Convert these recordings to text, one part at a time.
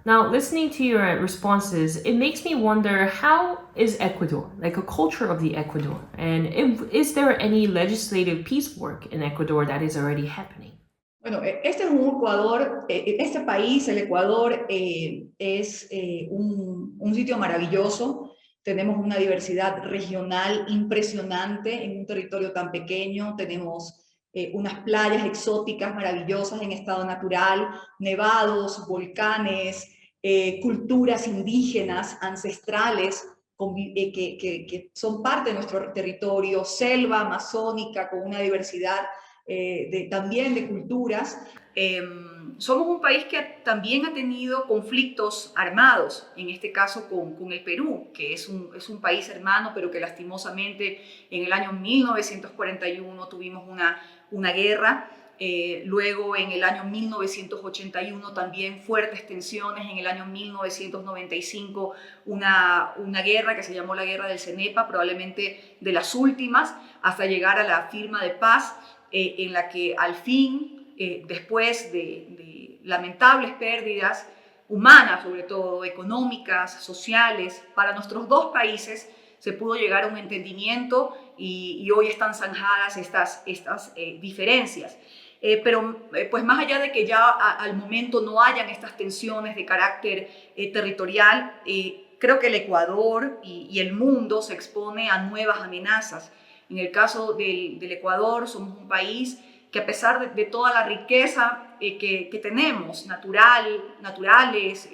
Now, listening to your responses, it makes me wonder, how is Ecuador, like a culture of the Ecuador? And is there any legislative peace work in Ecuador that is already happening? Bueno, este es un Ecuador, este país, el Ecuador, es un sitio maravilloso. Tenemos una diversidad regional impresionante en un territorio tan pequeño. Tenemos unas playas exóticas maravillosas en estado natural, nevados, volcanes, culturas indígenas, ancestrales, que son parte de nuestro territorio, selva amazónica con una diversidad también de culturas. Somos un país que también ha tenido conflictos armados, en este caso con el Perú, que es un país hermano, pero que lastimosamente en el año 1941 tuvimos una guerra. Luego en el año 1981 también fuertes tensiones, en el año 1995 una guerra que se llamó la Guerra del Cenepa, probablemente de las últimas, hasta llegar a la firma de paz, en la que al fin, después de lamentables pérdidas humanas, sobre todo económicas, sociales, para nuestros dos países, se pudo llegar a un entendimiento y hoy están zanjadas estas diferencias. Pero pues más allá de que ya al momento no hayan estas tensiones de carácter territorial, creo que el Ecuador y el mundo se expone a nuevas amenazas. En el caso del Ecuador, somos un país que, a pesar de toda la riqueza que tenemos, naturales,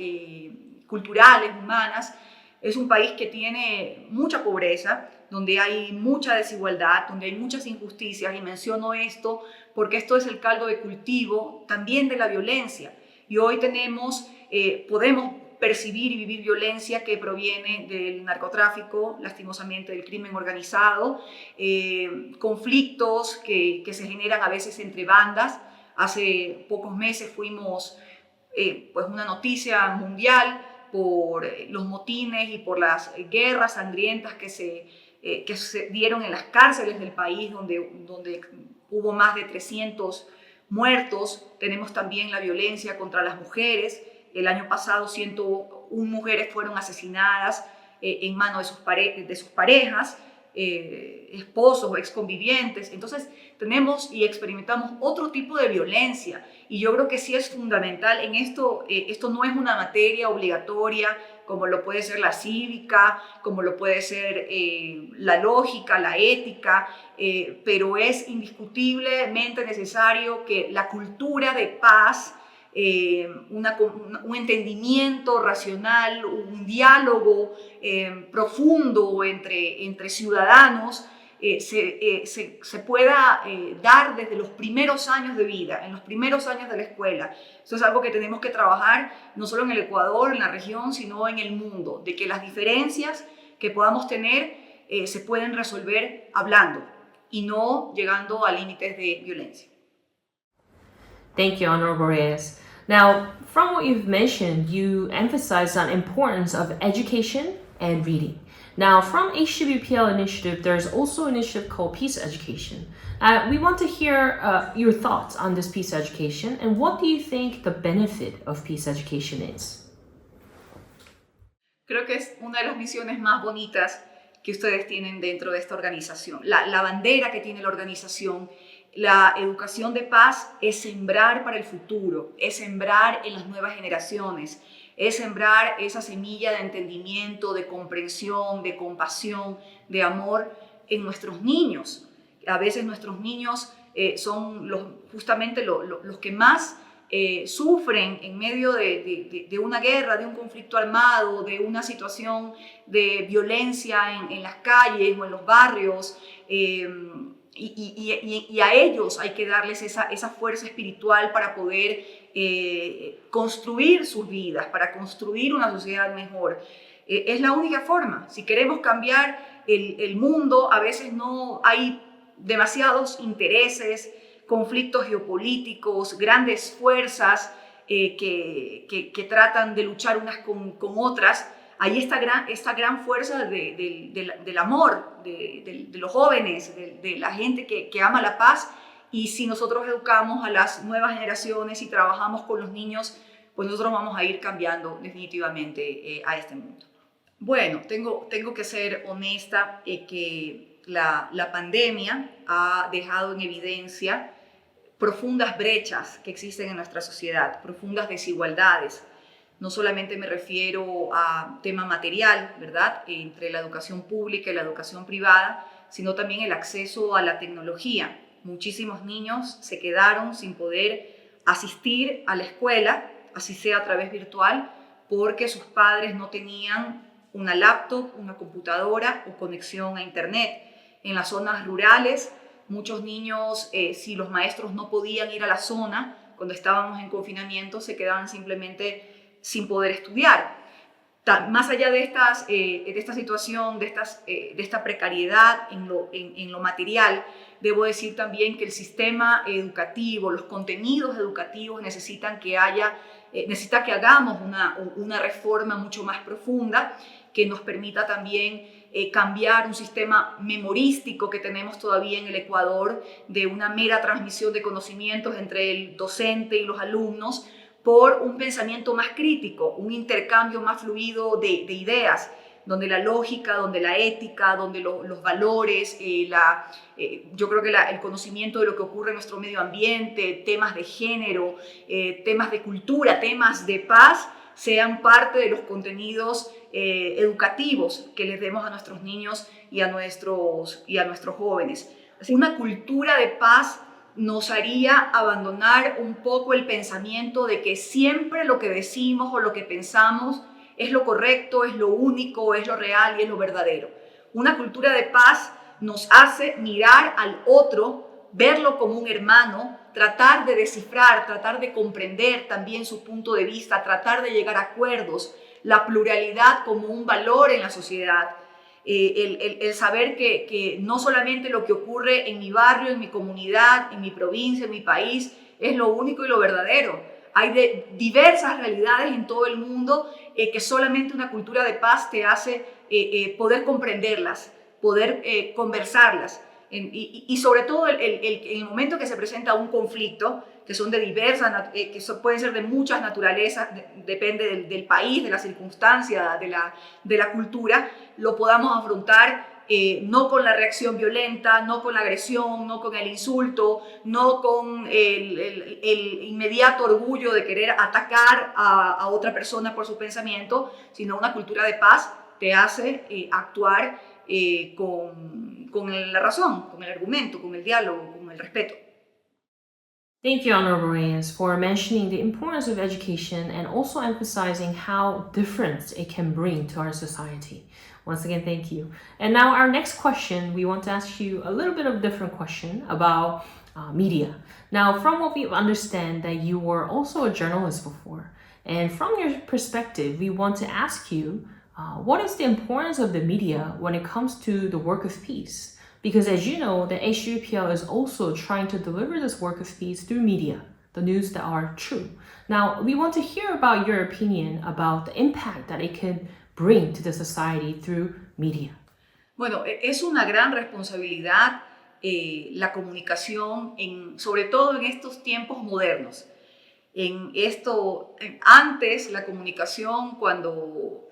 culturales, humanas, es un país que tiene mucha pobreza, donde hay mucha desigualdad, donde hay muchas injusticias, y menciono esto porque esto es el caldo de cultivo también de la violencia. Y hoy podemos percibir y vivir violencia que proviene del narcotráfico, lastimosamente del crimen organizado, conflictos que se generan a veces entre bandas. Hace pocos meses fuimos pues una noticia mundial por los motines y por las guerras sangrientas que se dieron en las cárceles del país, donde hubo más de 300 muertos. Tenemos también la violencia contra las mujeres. El año pasado 101 mujeres fueron asesinadas en manos de sus parejas, esposos o exconvivientes. Entonces tenemos y experimentamos otro tipo de violencia, y yo creo que sí es fundamental en esto. Esto no es una materia obligatoria como lo puede ser la cívica, como lo puede ser la lógica, la ética, pero es indiscutiblemente necesario que la cultura de paz, un entendimiento racional, un diálogo profundo entre ciudadanos, se pueda dar desde los primeros años de vida, en los primeros años de la escuela. Eso es algo que tenemos que trabajar no solo en el Ecuador, en la región, sino en el mundo, de que las diferencias que podamos tener se pueden resolver hablando y no llegando a límites de violencia. Thank you, Honorable Reyes. Now, from what you've mentioned, you emphasized on importance of education and reading. Now, from HWPL Initiative, there's also an initiative called Peace Education. We want to hear your thoughts on this peace education, and what do you think the benefit of peace education is? Creo que es una de las misiones más bonitas que ustedes tienen dentro de esta organización. La bandera que tiene la organización, la educación de paz, es sembrar para el futuro, es sembrar en las nuevas generaciones, es sembrar esa semilla de entendimiento, de comprensión, de compasión, de amor en nuestros niños. A veces nuestros niños son justamente los que más sufren en medio de una guerra, de un conflicto armado, de una situación de violencia en las calles o en los barrios. Y a ellos hay que darles esa fuerza espiritual para poder construir sus vidas, para construir una sociedad mejor. Es la única forma. Si queremos cambiar el mundo, a veces no hay demasiados intereses, conflictos geopolíticos, grandes fuerzas que tratan de luchar unas con otras. Ahí está esta gran fuerza del amor, de los jóvenes, de la gente que ama la paz. Y si nosotros educamos a las nuevas generaciones y trabajamos con los niños pues nosotros vamos a ir cambiando definitivamente a este mundo. Bueno, tengo que ser honesta que la pandemia ha dejado en evidencia profundas brechas que existen en nuestra sociedad, profundas desigualdades. No solamente me refiero a tema material, ¿verdad?, entre la educación pública y la educación privada, sino también el acceso a la tecnología. Muchísimos niños se quedaron sin poder asistir a la escuela, así sea a través virtual, porque sus padres no tenían una laptop, una computadora o conexión a internet. En las zonas rurales, muchos niños, si los maestros no podían ir a la zona cuando estábamos en confinamiento, se quedaban simplemente sin poder estudiar. Más allá de esta situación, de esta precariedad en lo material, debo decir también que el sistema educativo, los contenidos educativos necesita que hagamos una reforma mucho más profunda que nos permita también cambiar un sistema memorístico que tenemos todavía en el Ecuador, de una mera transmisión de conocimientos entre el docente y los alumnos, por un pensamiento más crítico, un intercambio más fluido de ideas, donde la lógica, donde la ética, donde los valores, yo creo que el conocimiento de lo que ocurre en nuestro medio ambiente, temas de género, temas de cultura, temas de paz, sean parte de los contenidos educativos que les demos a nuestros niños y a nuestros jóvenes. Así, una cultura de paz nos haría abandonar un poco el pensamiento de que siempre lo que decimos o lo que pensamos es lo correcto, es lo único, es lo real y es lo verdadero. Una cultura de paz nos hace mirar al otro, verlo como un hermano, tratar de descifrar, tratar de comprender también su punto de vista, tratar de llegar a acuerdos, la pluralidad como un valor en la sociedad. El saber que no solamente lo que ocurre en mi barrio, en mi comunidad, en mi provincia, en mi país, es lo único y lo verdadero. Hay diversas realidades en todo el mundo que solamente una cultura de paz te hace poder comprenderlas, poder conversarlas. Y sobre todo en el momento que se presenta un conflicto, que son de diversas, pueden ser de muchas naturalezas, depende del país, de la circunstancia, de la cultura, lo podamos afrontar no con la reacción violenta, no con la agresión, no con el insulto, no con el inmediato orgullo de querer atacar a otra persona por su pensamiento, sino una cultura de paz te hace actuar con la razón, con el argumento, con el diálogo, con el respeto. Thank you, Honorable Reyes, for mentioning the importance of education and also emphasizing how difference it can bring to our society. Once again, thank you. And now our next question, we want to ask you a little bit of a different question about media. Now, from what we understand that you were also a journalist before, and from your perspective, we want to ask you, what is the importance of the media when it comes to the work of peace? Because as you know, the HUPL is also trying to deliver this work of peace through media, the news that are true. Now, we want to hear about your opinion about the impact that it can bring to the society through media. Bueno, es una gran responsabilidad la comunicación, sobre todo en estos tiempos modernos. Antes la comunicación, cuando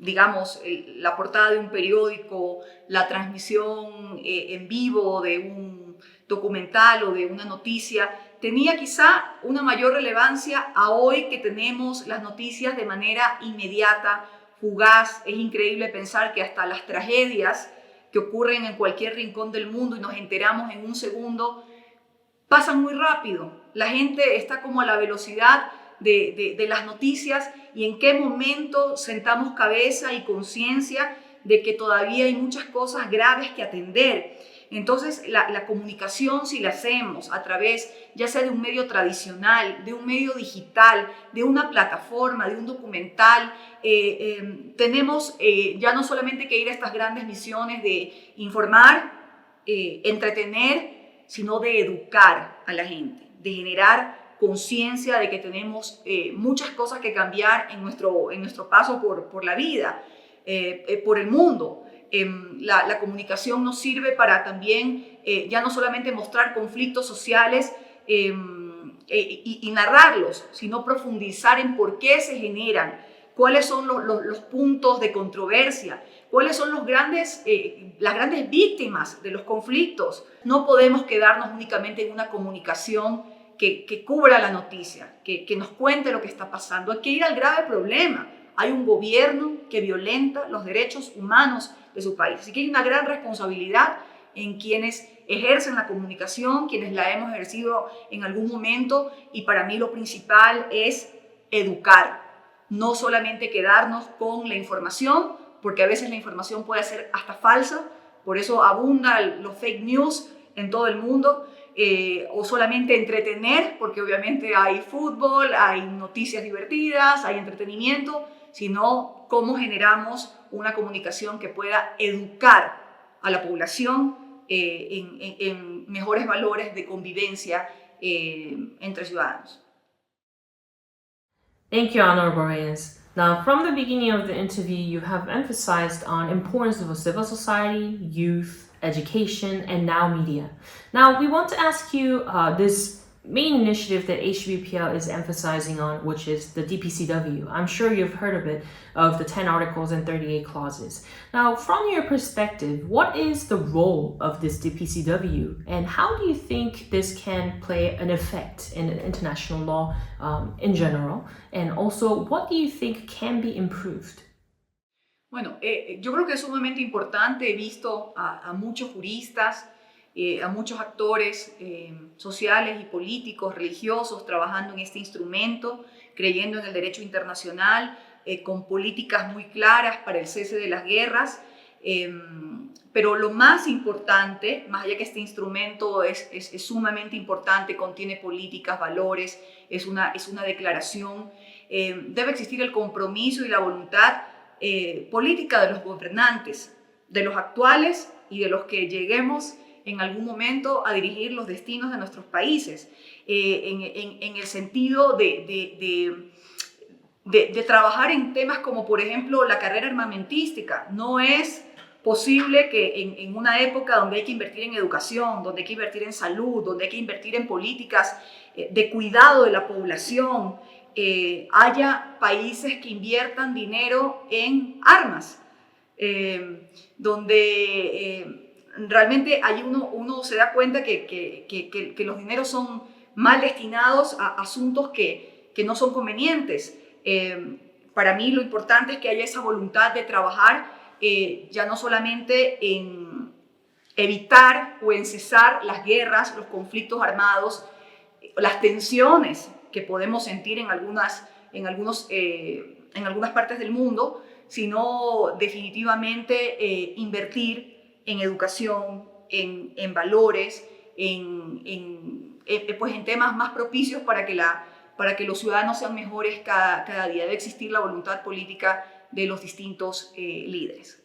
digamos, la portada de un periódico, la transmisión en vivo de un documental o de una noticia, tenía quizá una mayor relevancia a hoy que tenemos las noticias de manera inmediata, fugaz. Es increíble pensar que hasta las tragedias que ocurren en cualquier rincón del mundo y nos enteramos en un segundo, pasan muy rápido. La gente está como a la velocidad de las noticias, y en qué momento sentamos cabeza y conciencia de que todavía hay muchas cosas graves que atender. Entonces la comunicación, si la hacemos a través ya sea de un medio tradicional, de un medio digital, de una plataforma, de un documental, tenemos ya no solamente que ir a estas grandes misiones de informar, entretener, sino de educar a la gente, de generar conciencia de que tenemos muchas cosas que cambiar en nuestro paso por la vida, por el mundo. La comunicación nos sirve para también ya no solamente mostrar conflictos sociales y narrarlos, sino profundizar en por qué se generan, cuáles son los puntos de controversia, cuáles son las grandes víctimas de los conflictos. No podemos quedarnos únicamente en una comunicación que cubra la noticia, que nos cuente lo que está pasando. Hay que ir al grave problema. Hay un gobierno que violenta los derechos humanos de su país. Así que hay una gran responsabilidad en quienes ejercen la comunicación, quienes la hemos ejercido en algún momento, y para mí lo principal es educar, no solamente quedarnos con la información, porque a veces la información puede ser hasta falsa, por eso abundan los fake news en todo el mundo, o solamente entretener, porque obviamente hay fútbol, hay noticias divertidas, hay entretenimiento, sino cómo generamos una comunicación que pueda educar a la población en mejores valores de convivencia entre ciudadanos. Thank you, Honorable Reyes. Now, from the beginning of the interview, you have emphasized on importance of a civil society, youth, education, and now media. Now, we want to ask you this main initiative that HBPL is emphasizing on, which is the DPCW. I'm sure you've heard of it, of the 10 articles and 38 clauses. Now, from your perspective, what is the role of this DPCW, and how do you think this can play an effect in international law in general? And also, what do you think can be improved? Bueno, yo creo que es sumamente importante. He visto a muchos juristas, a muchos actores sociales y políticos, religiosos, trabajando en este instrumento, creyendo en el derecho internacional, con políticas muy claras para el cese de las guerras. Pero lo más importante, más allá que este instrumento es sumamente importante, contiene políticas, valores, es una declaración, debe existir el compromiso y la voluntad política de los gobernantes, de los actuales y de los que lleguemos en algún momento a dirigir los destinos de nuestros países, en el sentido de trabajar en temas como, por ejemplo, la carrera armamentística. No es posible que en una época donde hay que invertir en educación, donde hay que invertir en salud, donde hay que invertir en políticas de cuidado de la población, haya países que inviertan dinero en armas, donde realmente ahí uno se da cuenta que los dineros son mal destinados a asuntos que no son convenientes. Para mí lo importante es que haya esa voluntad de trabajar ya no solamente en evitar o en cesar las guerras, los conflictos armados, las tensiones que podemos sentir en algunas partes del mundo, sino definitivamente invertir en educación, en valores, pues en temas más propicios para que los ciudadanos sean mejores cada día. Debe existir la voluntad política de los distintos líderes.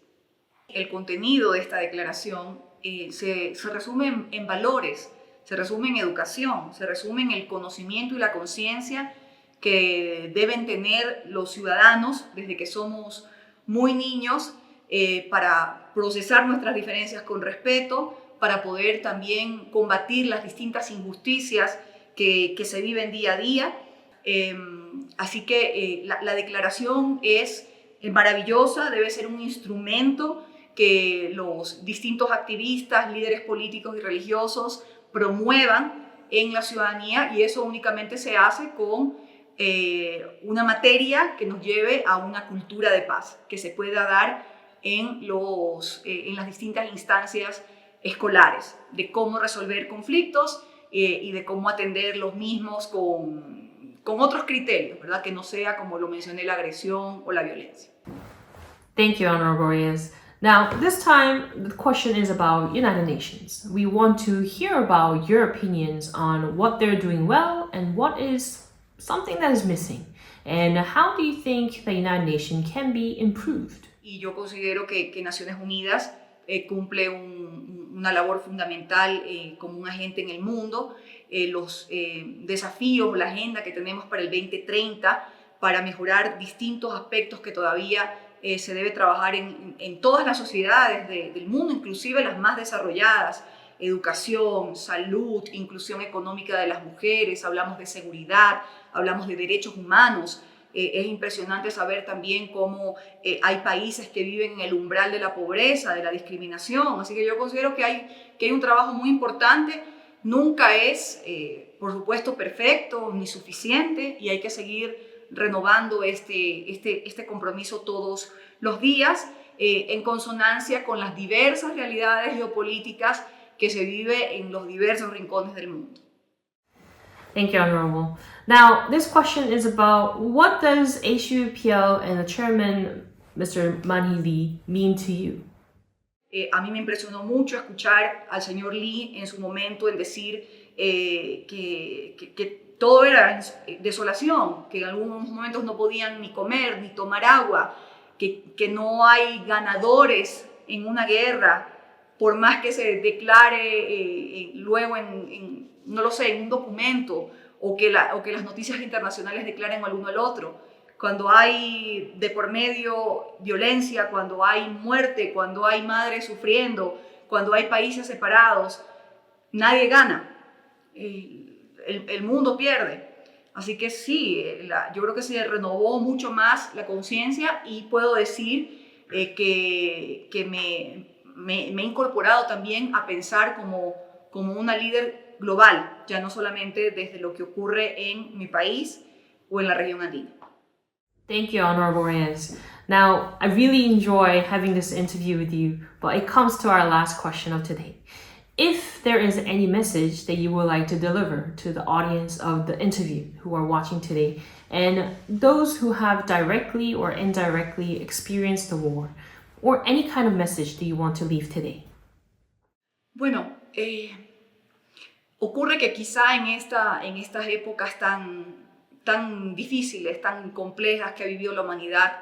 El contenido de esta declaración se resume en valores, se resume en educación, se resume en el conocimiento y la conciencia que deben tener los ciudadanos desde que somos muy niños, para procesar nuestras diferencias con respeto, para poder también combatir las distintas injusticias que se viven día a día. Así que la declaración es maravillosa, debe ser un instrumento que los distintos activistas, líderes políticos y religiosos promuevan en la ciudadanía, y eso únicamente se hace con una materia que nos lleve a una cultura de paz, que se pueda dar en las distintas instancias escolares, de cómo resolver conflictos y de cómo atender los mismos con otros criterios, ¿verdad? Que no sea, como lo mencioné, la agresión o la violencia. Thank you, Honorable Reyes. Now, this time, the question is about United Nations. We want to hear about your opinions on what they're doing well and what is something that is missing. And how do you think the United Nations can be improved? Y yo considero que Naciones Unidas cumple una labor fundamental como un agente en el mundo. Los desafíos, la agenda que tenemos para el 2030, para mejorar distintos aspectos que todavía se debe trabajar en todas las sociedades del mundo, inclusive las más desarrolladas, educación, salud, inclusión económica de las mujeres, hablamos de seguridad, hablamos de derechos humanos. Es impresionante saber también cómo hay países que viven en el umbral de la pobreza, de la discriminación. Así que yo considero que hay un trabajo muy importante. Nunca es, por supuesto, perfecto ni suficiente y hay que seguir renovando este compromiso todos los días en consonancia con las diversas realidades geopolíticas que se vive en los diversos rincones del mundo. Thank you, Honorable. Now, this question is about what does HUPL and the chairman, Mr. Man Hee Lee, mean to you? A mí me impresionó mucho escuchar al señor Lee en su momento en decir que todo era desolación, que en algunos momentos no podían ni comer ni tomar agua, que no hay ganadores en una guerra, por más que se declare luego no lo sé, en un documento o que las noticias internacionales declaren al uno al otro. Cuando hay de por medio violencia, cuando hay muerte, cuando hay madres sufriendo, cuando hay países separados, nadie gana. El mundo pierde. Así que sí, yo creo que se renovó mucho más la conciencia y puedo decir que me he incorporado también a pensar como una líder global, ya no solamente desde lo que ocurre en mi país o en la región andina. Thank you, Honorable Reyes. Now, I really enjoy having this interview with you, but it comes to our last question of today. If there is any message that you would like to deliver to the audience of the interview who are watching today, and those who have directly or indirectly experienced the war, or any kind of message that you want to leave today? Bueno, ocurre que quizá en estas épocas tan difíciles, tan complejas que ha vivido la humanidad,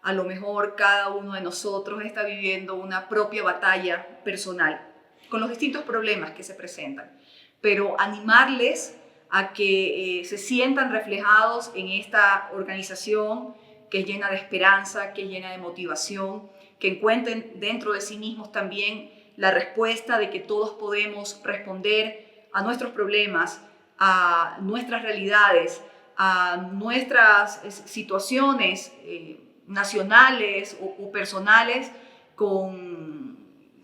a lo mejor cada uno de nosotros está viviendo una propia batalla personal con los distintos problemas que se presentan, pero animarles a que se sientan reflejados en esta organización que es llena de esperanza, que es llena de motivación, que encuentren dentro de sí mismos también la respuesta de que todos podemos responder a nuestros problemas, a nuestras realidades, a nuestras situaciones nacionales o personales con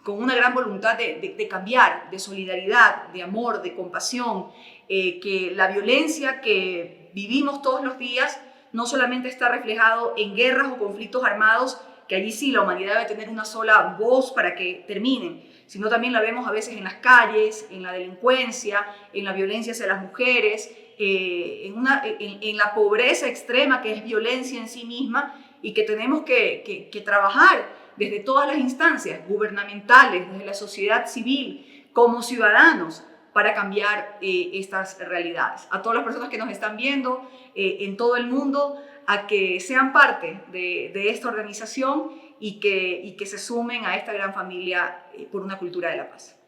una gran voluntad de cambiar, de solidaridad, de amor, de compasión, que la violencia que vivimos todos los días no solamente está reflejado en guerras o conflictos armados, que allí sí la humanidad debe tener una sola voz para que terminen, sino también la vemos a veces en las calles, en la delincuencia, en la violencia hacia las mujeres, en la pobreza extrema que es violencia en sí misma y que tenemos que trabajar desde todas las instancias gubernamentales, desde la sociedad civil, como ciudadanos, para cambiar estas realidades. A todas las personas que nos están viendo en todo el mundo, a que sean parte de esta organización y que se sumen a esta gran familia por una cultura de la paz.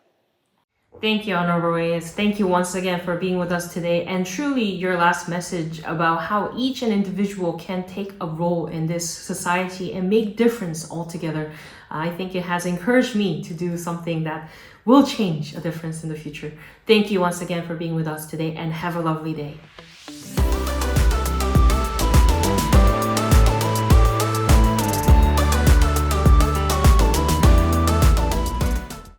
Thank you, Honorable Reyes. Thank you once again for being with us today, and truly your last message about how each and individual can take a role in this society and make difference altogether. I think it has encouraged me to do something that will change a difference in the future. Thank you once again for being with us today, and have a lovely day.